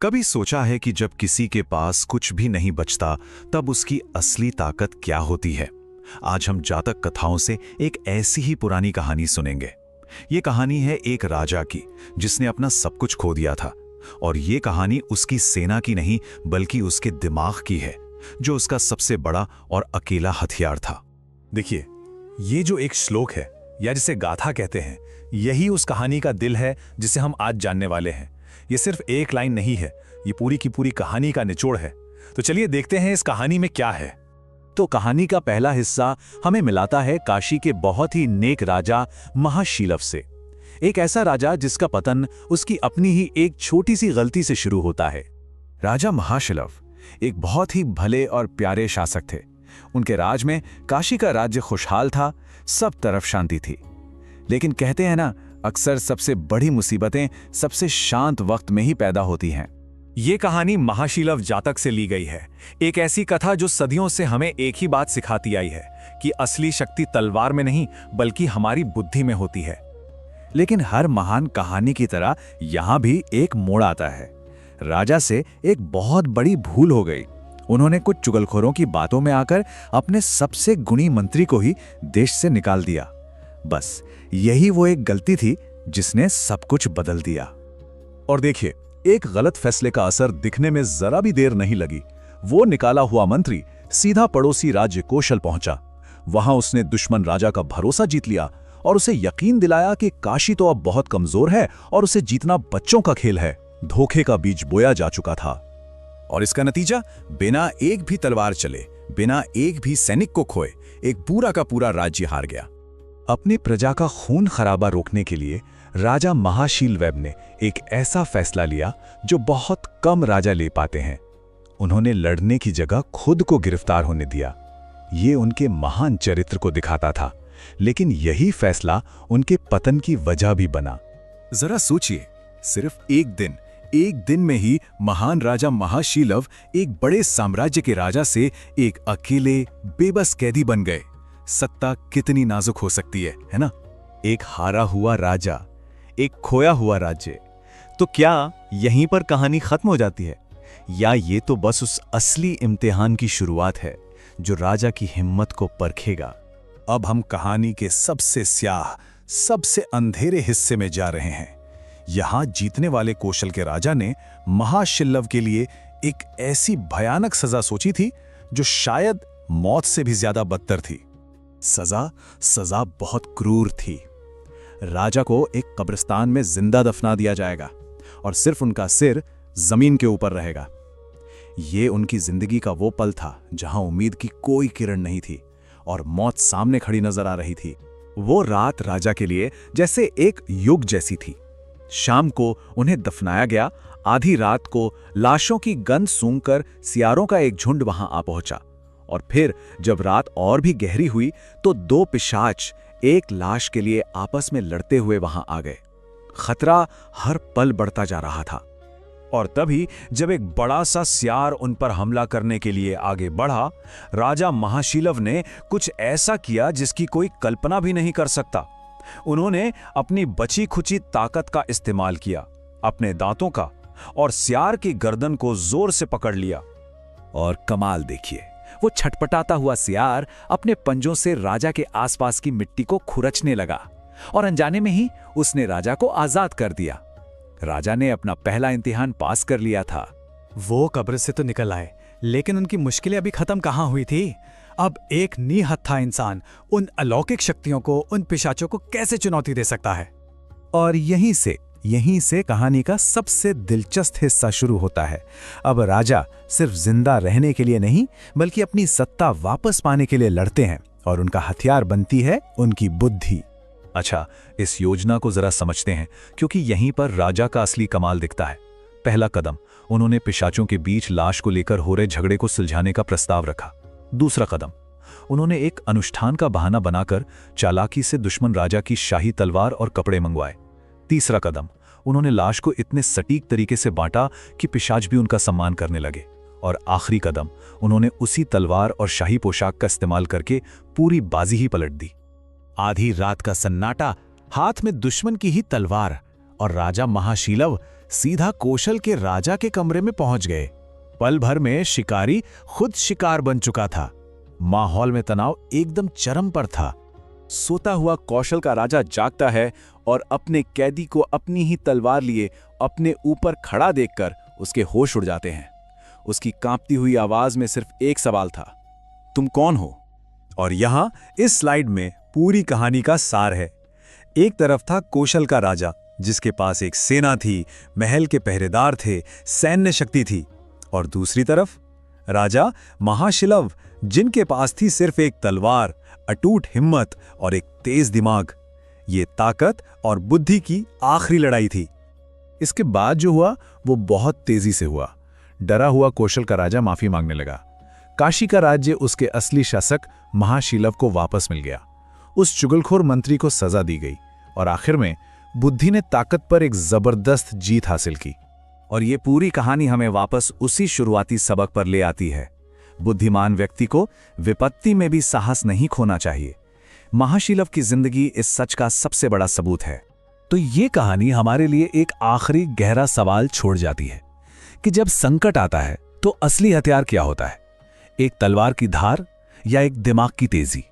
कभी सोचा है कि जब किसी के पास कुछ भी नहीं बचता तब उसकी असली ताकत क्या होती है? आज हम जातक कथाओं से एक ऐसी ही पुरानी कहानी सुनेंगे। ये कहानी है एक राजा की जिसने अपना सब कुछ खो दिया था। और ये कहानी उसकी सेना की नहीं बल्कि उसके दिमाग की है, जो उसका सबसे बड़ा और अकेला हथियार था। देखिए, ये जो एक श्लोक है या जिसे गाथा कहते हैं, यही उस कहानी का दिल है जिसे हम आज जानने वाले हैं। ये सिर्फ एक लाइन नहीं है, ये पूरी की पूरी कहानी का निचोड़ है। तो चलिए देखते हैं इस कहानी में क्या है। तो कहानी का पहला हिस्सा हमें मिलाता है काशी के बहुत ही नेक राजा महाशीलव से। एक ऐसा राजा जिसका पतन उसकी अपनी ही एक छोटी सी गलती से शुरू होता है। राजा महाशीलव एक बहुत ही भले और प्यारे शासक थे। उनके राज में काशी का राज्य खुशहाल था, सब तरफ शांति थी। लेकिन कहते हैं ना, अक्सर सबसे बड़ी मुसीबतें सबसे शांत वक्त में ही पैदा होती हैं। ये कहानी महाशीलव जातक से ली गई है, एक ऐसी कथा जो सदियों से हमें एक ही बात सिखाती आई है कि असली शक्ति तलवार में नहीं बल्कि हमारी बुद्धि में होती है। लेकिन हर महान कहानी की तरह यहां भी एक मोड़ आता है। राजा से एक बहुत बड़ी भूल हो गई। उन्होंने कुछ चुगलखोरों की बातों में आकर अपने सबसे गुणी मंत्री को ही देश से निकाल दिया। बस यही वो एक गलती थी जिसने सब कुछ बदल दिया। और देखिए, एक गलत फैसले का असर दिखने में जरा भी देर नहीं लगी। वो निकाला हुआ मंत्री सीधा पड़ोसी राज्य कौशल पहुंचा। वहां उसने दुश्मन राजा का भरोसा जीत लिया और उसे यकीन दिलाया कि काशी तो अब बहुत कमजोर है और उसे जीतना बच्चों का खेल है। धोखे का बीज बोया जा चुका था और इसका नतीजा बिना एक भी तलवार चले, बिना एक भी सैनिक को खोए, एक पूरा का पूरा राज्य हार गया। अपनी प्रजा का खून खराबा रोकने के लिए राजा महाशीलवेब ने एक ऐसा फैसला लिया जो बहुत कम राजा ले पाते हैं। उन्होंने लड़ने की जगह खुद को गिरफ्तार होने दिया। ये उनके महान चरित्र को दिखाता था, लेकिन यही फैसला उनके पतन की वजह भी बना। जरा सोचिए, सिर्फ एक दिन में ही महान राजा महाशीलव एक बड़े साम्राज्य के राजा से एक अकेले बेबस कैदी बन गए। सत्ता कितनी नाजुक हो सकती है ना? एक हारा हुआ राजा, एक खोया हुआ राज्य। तो क्या यहीं पर कहानी खत्म हो जाती है, या ये तो बस उस असली इम्तिहान की शुरुआत है जो राजा की हिम्मत को परखेगा? अब हम कहानी के सबसे स्याह, सबसे अंधेरे हिस्से में जा रहे हैं। यहां जीतने वाले कौशल के राजा ने महाशीलव के लिए एक ऐसी भयानक सजा सोची थी जो शायद मौत से भी ज्यादा बदतर थी। सजा बहुत क्रूर थी। राजा को एक कब्रिस्तान में जिंदा दफना दिया जाएगा और सिर्फ उनका सिर जमीन के ऊपर रहेगा। यह उनकी जिंदगी का वो पल था जहां उम्मीद की कोई किरण नहीं थी और मौत सामने खड़ी नजर आ रही थी। वो रात राजा के लिए जैसे एक युग जैसी थी। शाम को उन्हें दफनाया गया। आधी रात को लाशों की गंध सूंघकर सियारों का एक झुंड वहां आ पहुंचा। और फिर जब रात और भी गहरी हुई तो दो पिशाच एक लाश के लिए आपस में लड़ते हुए वहां आ गए। खतरा हर पल बढ़ता जा रहा था। और तभी जब एक बड़ा सा सियार उन पर हमला करने के लिए आगे बढ़ा, राजा महाशीलव ने कुछ ऐसा किया जिसकी कोई कल्पना भी नहीं कर सकता। उन्होंने अपनी बची खुची ताकत का इस्तेमाल किया, अपने दांतों का, और सियार की गर्दन को जोर से पकड़ लिया। और कमाल देखिए, वो छटपटाता हुआ सियार अपने पंजों से राजा के आसपास की मिट्टी को खुरचने लगा और अनजाने में ही उसने राजा को आजाद कर दिया। राजा ने अपना पहला इम्तिहान पास कर लिया था। वो कब्र से तो निकल आए, लेकिन उनकी मुश्किलें अभी खत्म कहां हुई थी। अब एक निहत्था इंसान उन अलौकिक शक्तियों को, उन पिशाचों को कैसे चुनौती दे सकता है? और यहीं से कहानी का सबसे दिलचस्प हिस्सा शुरू होता है। अब राजा सिर्फ जिंदा रहने के लिए नहीं बल्कि अपनी सत्ता वापस पाने के लिए लड़ते हैं और उनका हथियार बनती है उनकी बुद्धि। अच्छा, इस योजना को जरा समझते हैं, क्योंकि यहीं पर राजा का असली कमाल दिखता है। पहला कदम, उन्होंने पिशाचों के बीच लाश को लेकर हो रहे झगड़े को सुलझाने का प्रस्ताव रखा। दूसरा कदम, उन्होंने एक अनुष्ठान का बहाना बनाकर चालाकी से दुश्मन राजा की शाही तलवार और कपड़े मंगवाए। तीसरा कदम, उन्होंने लाश को इतने सटीक तरीके से बांटा कि पिशाच भी उनका सम्मान करने लगे। और आखिरी कदम, उन्होंने उसी तलवार और शाही पोशाक का इस्तेमाल करके पूरी बाजी ही पलट दी। आधी रात का सन्नाटा, हाथ में दुश्मन की ही तलवार, और राजा महाशीलव सीधा कौशल के राजा के कमरे में पहुंच गए। पल भर में शिकारी खुद शिकार बन चुका था। माहौल में तनाव एकदम चरम पर था। सोता हुआ कौशल का राजा जागता है और अपने कैदी को अपनी ही तलवार लिए अपने ऊपर खड़ा देखकर उसके होश उड़ जाते हैं। उसकी कांपती हुई आवाज में सिर्फ एक सवाल था, तुम कौन हो? और यहां इस स्लाइड में पूरी कहानी का सार है। एक तरफ था कौशल का राजा, जिसके पास एक सेना थी, महल के पहरेदार थे, सैन्य शक्ति थी। और दूसरी तरफ राजा महाशिलव, जिनके पास थी सिर्फ एक तलवार, अटूट हिम्मत और एक तेज दिमाग। ये ताकत और बुद्धि की आखिरी लड़ाई थी। इसके बाद जो हुआ वो बहुत तेजी से हुआ। डरा हुआ कौशल का राजा माफी मांगने लगा। काशी का राज्य उसके असली शासक महाशिलव को वापस मिल गया। उस चुगलखोर मंत्री को सजा दी गई और आखिर में बुद्धि ने ताकत पर एक जबरदस्त जीत हासिल की। और ये पूरी कहानी हमें वापस उसी शुरुआती सबक पर ले आती है। बुद्धिमान व्यक्ति को विपत्ति में भी साहस नहीं खोना चाहिए। महाशिलव की जिंदगी इस सच का सबसे बड़ा सबूत है। तो ये कहानी हमारे लिए एक आखिरी गहरा सवाल छोड़ जाती है कि जब संकट आता है तो असली हथियार क्या होता है? एक तलवार की धार या एक दिमाग की तेजी?